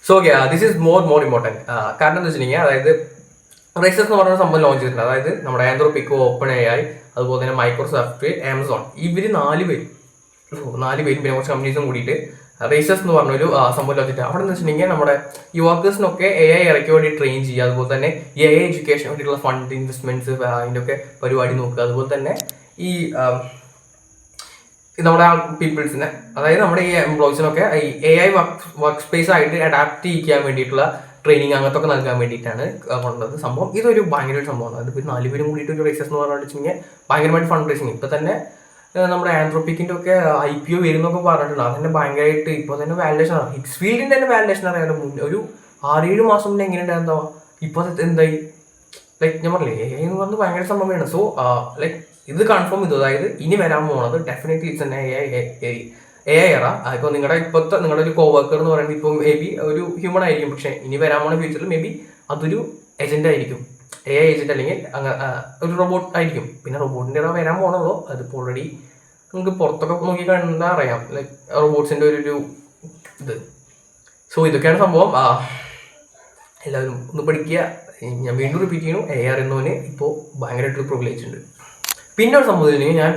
So this is more important. കാരണം എന്താ വെച്ചിട്ടുണ്ടെങ്കിൽ അതായത് റേസസ് എന്ന് പറഞ്ഞ സംഭവം ലോഞ്ച് ചെയ്തിട്ടുണ്ട്. അതായത് നമ്മുടെ ആന്ത്രോപിക്, ഓപ്പൺ AI, അതുപോലെ തന്നെ മൈക്രോസോഫ്റ്റ്, ആമസോൺ, ഇവർ 4 പേരും പിന്നെ കുറച്ച് കമ്പനീസും കൂടിയിട്ട് റേസസ് എന്ന് പറഞ്ഞൊരു സംഭവം ലോഞ്ച് ചെയ്തിട്ട് അവിടെ എന്ന് വെച്ചിട്ടുണ്ടെങ്കിൽ നമ്മുടെ യുവാക്കേഴ്സിനൊക്കെ AI ഇറക്കി വേണ്ടി ട്രെയിൻ ചെയ്യുക. അതുപോലെ തന്നെ AI എഡ്യൂക്കേഷൻ വേണ്ടിയിട്ടുള്ള ഫണ്ട് ഇൻവെസ്റ്റ്മെന്റ്സ് അതിൻ്റെ ഒക്കെ പരിപാടി നോക്കുക. അതുപോലെ തന്നെ ഈ നമ്മുടെ പീപ്പിൾസിനെ, അതായത് നമ്മുടെ ഈ എംപ്ലോയീസിനൊക്കെ ഈ AI വർക്ക് സ്പേസ് ആയിട്ട് അഡാപ്റ്റ് ചെയ്യാൻ വേണ്ടിയിട്ടുള്ള ട്രെയിനിങ് അങ്ങനത്തെ ഒക്കെ നൽകാൻ വേണ്ടിയിട്ടാണ് കൊണ്ടത് സംഭവം. ഇതൊരു ഭയങ്കര ഒരു സംഭവമാണ്. അതിപ്പോൾ 4 പേരും കൂടിയിട്ട് ഒരു റേസസ് എന്ന് പറഞ്ഞു വെച്ചിട്ടുണ്ടെങ്കിൽ ഭയങ്കരമായിട്ട് ഫണ്ട് റേസിങ്. ഇപ്പം തന്നെ നമ്മുടെ ആന്ത്രോപിക്കിൻ്റെ ഒക്കെ IPO വരുന്നൊക്കെ പറഞ്ഞിട്ടുണ്ട്. അതിൻ്റെ ഭയങ്കരമായിട്ട് ഇപ്പോൾ തന്നെ വാലിഡേഷൻ ആണ്. ഹിക്സ് ഫീൽഡിൻ്റെ തന്നെ വാലിഡേഷൻ അറിയാതെ ഒരു 6-7 മാസം മുന്നേ എങ്ങനെ ഉണ്ടായിരുന്നോ ഇപ്പോൾ എന്തായി. ലൈക്ക് ഞാൻ പറഞ്ഞില്ലേ AI എന്ന് പറഞ്ഞത് ഭയങ്കര സംഭവമാണ്. സോ ലൈക്ക് ഇത് കൺഫേം ചെയ്തു. അതായത് ഇനി വരാൻ പോകുന്നത് ഡെഫിനറ്റ്ലി ഇറ്റ്സ് AI എറ. ഇപ്പോൾ നിങ്ങളുടെ ഒരു കോവർക്കർ എന്ന് പറയുന്നത് ഇപ്പോൾ മേ ബി ഒരു ഹ്യൂമൺ ആയിരിക്കും, പക്ഷേ ഇനി വരാൻ പോകുന്ന ഫ്യൂച്ചറിൽ മേ ബി അതൊരു ഏജന്റ് ആയിരിക്കും, AI ഏജന്റ് അല്ലെങ്കിൽ ഒരു റോബോട്ട് ആയിരിക്കും. പിന്നെ റോബോട്ടിൻ്റെ വരാൻ പോകണല്ലോ, അതിപ്പോൾ ഓൾറെഡി നമുക്ക് പുറത്തൊക്കെ നോക്കി കണ്ടാൽ അറിയാം, ലൈക്ക് റോബോട്ട്സിൻ്റെ ഒരു ഇത്. സോ ഇതൊക്കെയാണ് സംഭവം. എല്ലാവരും ഒന്ന് പഠിക്കുക. ഞാൻ വീണ്ടും റിപ്പീറ്റ് ചെയ്യുന്നു, AR എന്നവന് ഇപ്പോൾ ഭയങ്കരമായിട്ടൊരു പ്രിവിലേജ് ഉണ്ട്. പിന്നെ ഒരു സംഭവം ഞാൻ